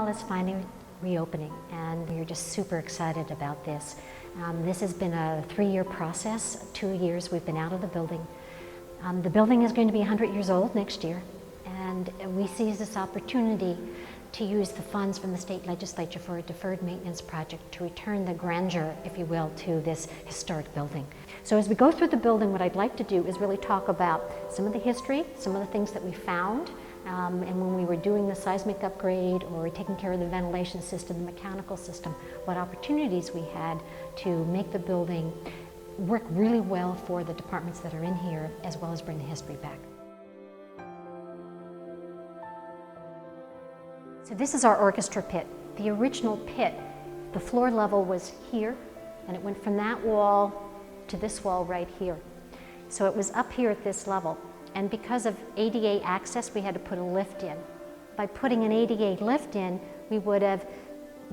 Hall is finally reopening, and we're just super excited about this. This has been a 3-year process. 2 years we've been out of the building. The building is going to be 100 years old next year, and we see this opportunity to use the funds from the state legislature for a deferred maintenance project to return the grandeur, if you will, to this historic building. So as we go through the building, what I'd like to do is really talk about some of the history, some of the things that we found, and when we were doing the seismic upgrade or taking care of the ventilation system, the mechanical system, what opportunities we had to make the building work really well for the departments that are in here, as well as bring the history back. So this is our orchestra pit. The original pit, the floor level was here, and it went from that wall to this wall right here. So it was up here at this level. And because of ADA access, we had to put a lift in. By putting an ADA lift in, we would have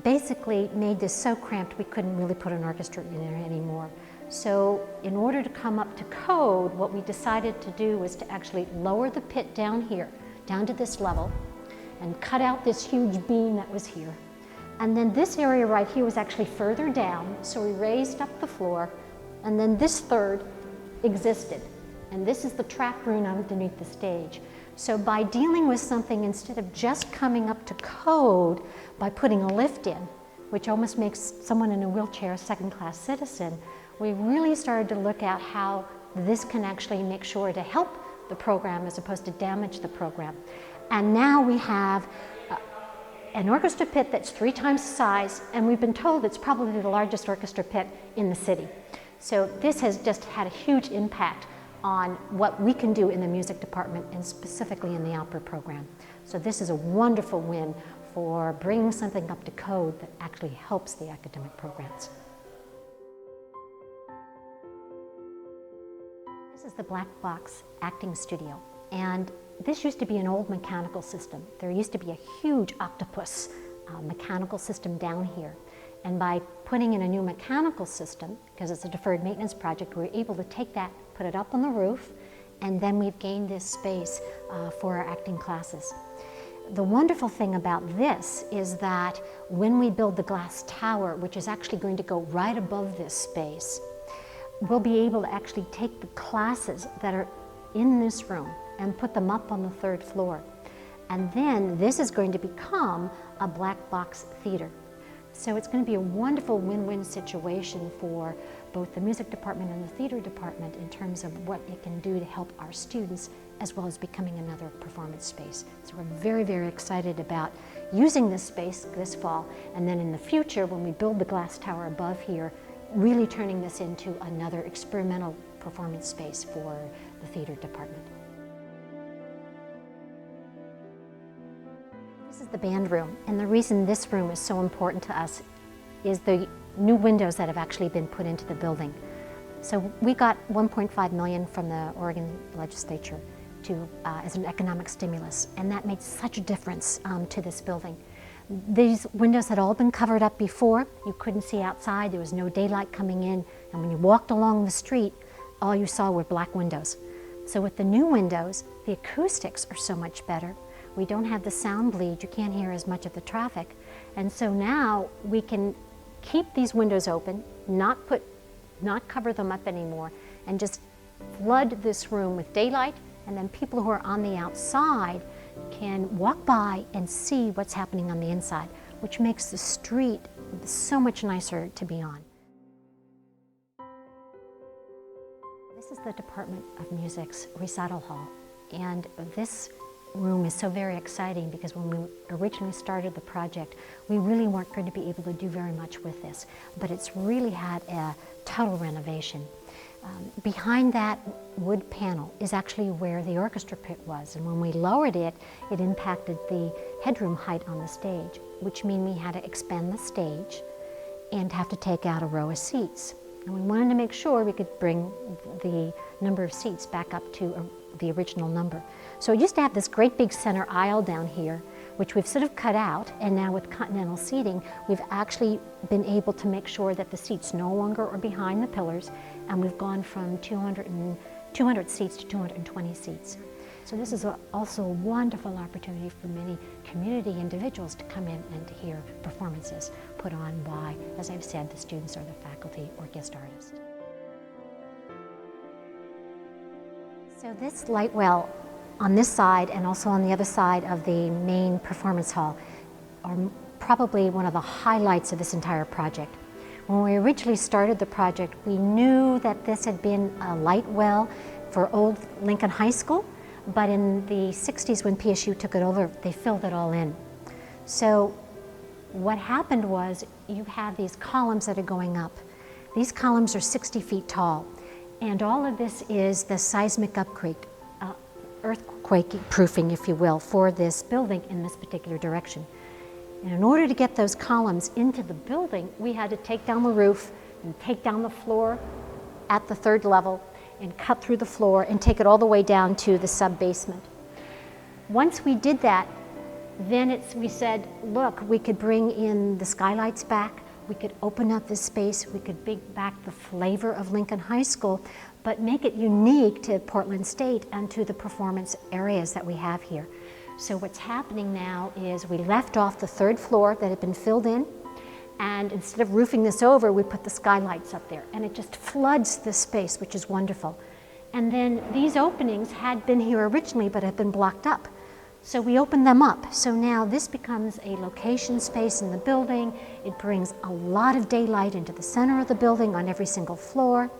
basically made this so cramped we couldn't really put an orchestra in there anymore. So in order to come up to code, what we decided to do was to actually lower the pit down here, down to this level, and cut out this huge beam that was here. And then this area right here was actually further down, so we raised up the floor, and then this third existed. And this is the track room underneath the stage. So by dealing with something, instead of just coming up to code by putting a lift in, which almost makes someone in a wheelchair a second-class citizen, we really started to look at how this can actually make sure to help the program as opposed to damage the program. And now we have an orchestra pit that's 3 times the size, and we've been told it's probably the largest orchestra pit in the city. So this has just had a huge impact on what we can do in the music department and specifically in the opera program. So this is a wonderful win for bringing something up to code that actually helps the academic programs. This is the Black Box Acting Studio, and this used to be an old mechanical system. There used to be a huge octopus mechanical system down here. And by putting in a new mechanical system, because it's a deferred maintenance project, we were able to take that, put it up on the roof, and then we've gained this space for our acting classes. The wonderful thing about this is that when we build the glass tower, which is actually going to go right above this space, we'll be able to actually take the classes that are in this room and put them up on the 3rd floor. And then this is going to become a black box theater. So it's going to be a wonderful win-win situation for both the music department and the theater department in terms of what it can do to help our students, as well as becoming another performance space. So we're very, very excited about using this space this fall, and then in the future, when we build the glass tower above here, really turning this into another experimental performance space for the theater department. This is the band room, and the reason this room is so important to us is the new windows that have actually been put into the building. So we got $1.5 million from the Oregon legislature as an economic stimulus, and that made such a difference to this building. These windows had all been covered up before. You couldn't see outside, there was no daylight coming in, and when you walked along the street, all you saw were black windows. So with the new windows, the acoustics are so much better. We don't have the sound bleed, you can't hear as much of the traffic. And so now we can keep these windows open, not cover them up anymore, and just flood this room with daylight, and then people who are on the outside can walk by and see what's happening on the inside, which makes the street so much nicer to be on. This is the Department of Music's Recital Hall, and this room is so very exciting because when we originally started the project, we really weren't going to be able to do very much with this, but it's really had a total renovation. Behind that wood panel is actually where the orchestra pit was, and when we lowered it, it impacted the headroom height on the stage, which means we had to expand the stage and have to take out a row of seats. And we wanted to make sure we could bring the number of seats back up to the original number. So we used to have this great big center aisle down here, which we've sort of cut out, and now with continental seating, we've actually been able to make sure that the seats no longer are behind the pillars, and we've gone from 200 seats to 220 seats. So this is also a wonderful opportunity for many community individuals to come in and to hear performances put on by, as I've said, the students or the faculty or guest artists. So this light well on this side and also on the other side of the main performance hall are probably one of the highlights of this entire project. When we originally started the project, we knew that this had been a light well for old Lincoln High School, but in the 60s when PSU took it over, they filled it all in. So what happened was you have these columns that are going up. These columns are 60 feet tall, and all of this is the seismic upgrade, earthquake proofing, if you will, for this building in this particular direction. And in order to get those columns into the building, we had to take down the roof and take down the floor at the third level and cut through the floor and take it all the way down to the sub-basement. Once we did that, then we said, look, we could bring in the skylights back, we could open up this space, we could bring back the flavor of Lincoln High School, but make it unique to Portland State and to the performance areas that we have here. So what's happening now is we left off the third floor that had been filled in, and instead of roofing this over, we put the skylights up there, and it just floods this space, which is wonderful. And then these openings had been here originally, but had been blocked up. So we opened them up. So now this becomes a location space in the building. It brings a lot of daylight into the center of the building on every single floor.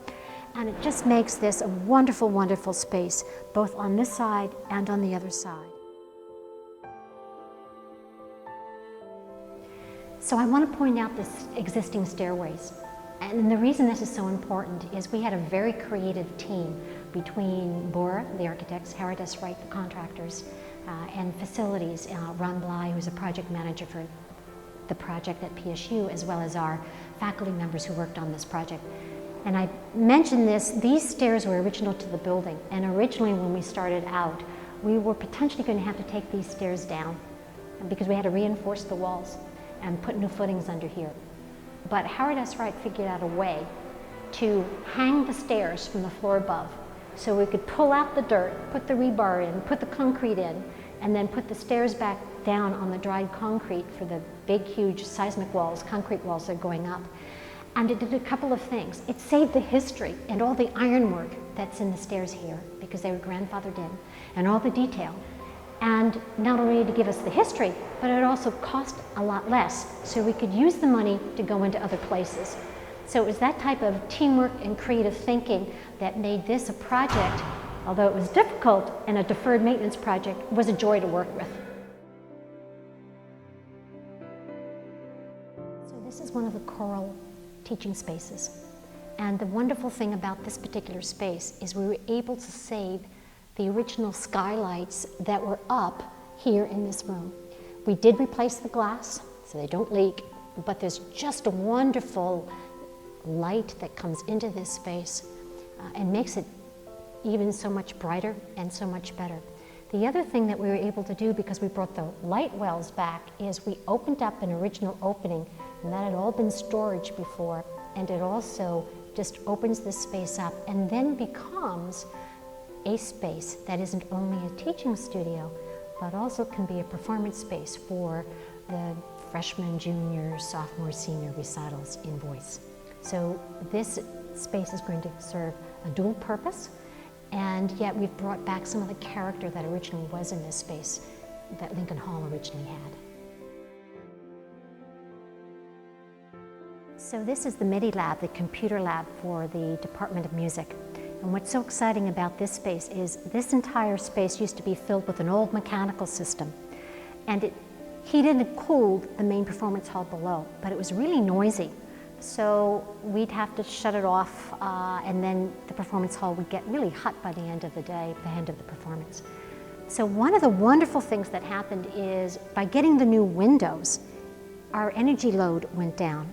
And it just makes this a wonderful, wonderful space, both on this side and on the other side. So I want to point out this existing stairways. And the reason this is so important is we had a very creative team between Bora, the architects, Howard S. Wright, the contractors, and facilities, Ron Bly, who's a project manager for the project at PSU, as well as our faculty members who worked on this project. And I mentioned this, these stairs were original to the building, and originally when we started out, we were potentially going to have to take these stairs down because we had to reinforce the walls and put new footings under here. But Howard S. Wright figured out a way to hang the stairs from the floor above, so we could pull out the dirt, put the rebar in, put the concrete in, and then put the stairs back down on the dried concrete for the big, huge seismic walls, concrete walls that are going up. And it did a couple of things. It saved the history and all the ironwork that's in the stairs here, because they were grandfathered in, and all the detail. And not only to give us the history, but it also cost a lot less, so we could use the money to go into other places. So it was that type of teamwork and creative thinking that made this a project, although it was difficult and a deferred maintenance project, was a joy to work with. So this is one of the choral teaching spaces. And the wonderful thing about this particular space is we were able to save the original skylights that were up here in this room. We did replace the glass so they don't leak, but there's just a wonderful light that comes into this space and makes it even so much brighter and so much better. The other thing that we were able to do, because we brought the light wells back, is we opened up an original opening, and that had all been storage before, and it also just opens this space up and then becomes a space that isn't only a teaching studio, but also can be a performance space for the freshman, junior, sophomore, senior recitals in voice. So this space is going to serve a dual purpose, and yet we've brought back some of the character that originally was in this space that Lincoln Hall originally had. So this is the MIDI lab, the computer lab for the Department of Music. And what's so exciting about this space is this entire space used to be filled with an old mechanical system. And it heated and cooled the main performance hall below, but it was really noisy. So we'd have to shut it off, and then the performance hall would get really hot by the end of the day, the end of the performance. So one of the wonderful things that happened is by getting the new windows, our energy load went down,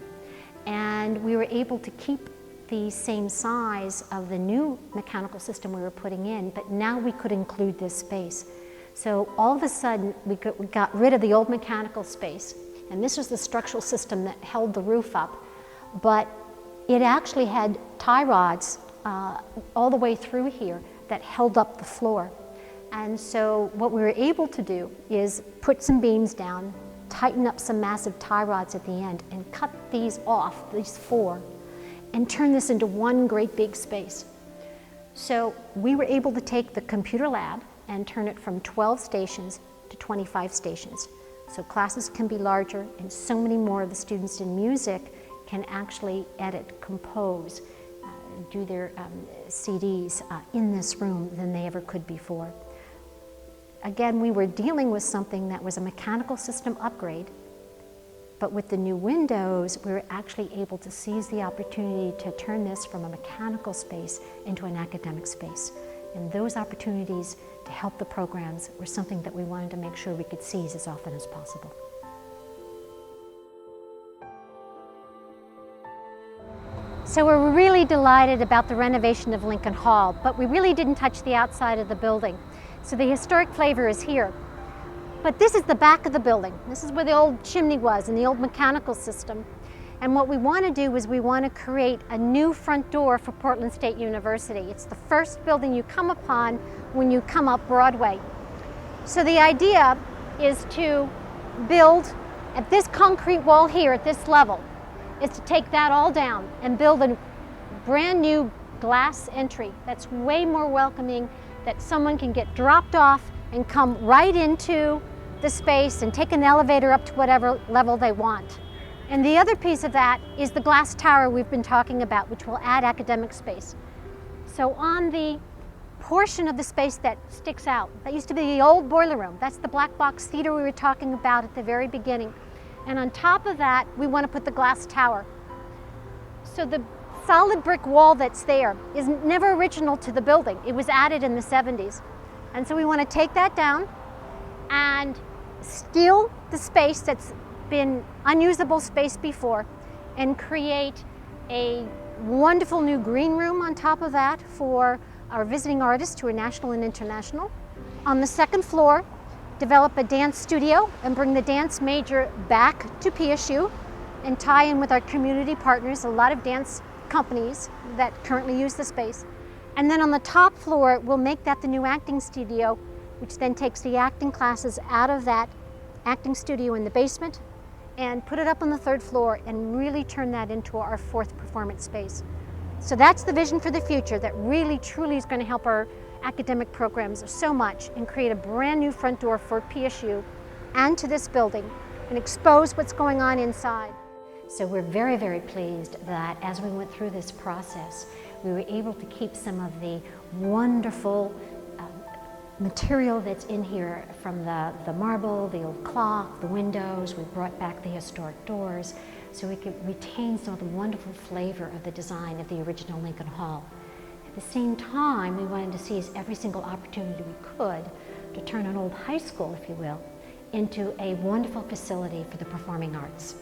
and we were able to keep the same size of the new mechanical system we were putting in, but now we could include this space. So all of a sudden, we got rid of the old mechanical space, and this was the structural system that held the roof up, but it actually had tie rods all the way through here that held up the floor. And so what we were able to do is put some beams down, tighten up some massive tie rods at the end, and cut these off, these 4, and turn this into one great big space. So we were able to take the computer lab and turn it from 12 stations to 25 stations. So classes can be larger, and so many more of the students in music can actually edit, compose, do their CDs in this room than they ever could before. Again, we were dealing with something that was a mechanical system upgrade, but with the new windows, we were actually able to seize the opportunity to turn this from a mechanical space into an academic space. And those opportunities to help the programs were something that we wanted to make sure we could seize as often as possible. So we're really delighted about the renovation of Lincoln Hall, but we really didn't touch the outside of the building. So the historic flavor is here. But this is the back of the building. This is where the old chimney was and the old mechanical system. And what we want to do is we want to create a new front door for Portland State University. It's the first building you come upon when you come up Broadway. So the idea is to build at this concrete wall here at this level, is to take that all down and build a brand new glass entry that's way more welcoming, that someone can get dropped off and come right into the space and take an elevator up to whatever level they want. And the other piece of that is the glass tower we've been talking about, which will add academic space. So on the portion of the space that sticks out, that used to be the old boiler room, that's the black box theater we were talking about at the very beginning. And on top of that, we want to put the glass tower. So the solid brick wall that's there is never original to the building. It was added in the 70s. And so we want to take that down and steal the space that's been unusable space before and create a wonderful new green room on top of that for our visiting artists who are national and international. On the second floor, develop a dance studio and bring the dance major back to PSU and tie in with our community partners, a lot of dance companies that currently use the space. And then on the top floor, we'll make that the new acting studio, which then takes the acting classes out of that acting studio in the basement and put it up on the 3rd floor and really turn that into our 4th performance space. So that's the vision for the future that really, truly is going to help our academic programs so much and create a brand new front door for PSU and to this building and expose what's going on inside. So we're very, very pleased that as we went through this process, we were able to keep some of the wonderful material that's in here, from the marble, the old clock, the windows. We brought back the historic doors so we could retain some of the wonderful flavor of the design of the original Lincoln Hall. At the same time, we wanted to seize every single opportunity we could to turn an old high school, if you will, into a wonderful facility for the performing arts.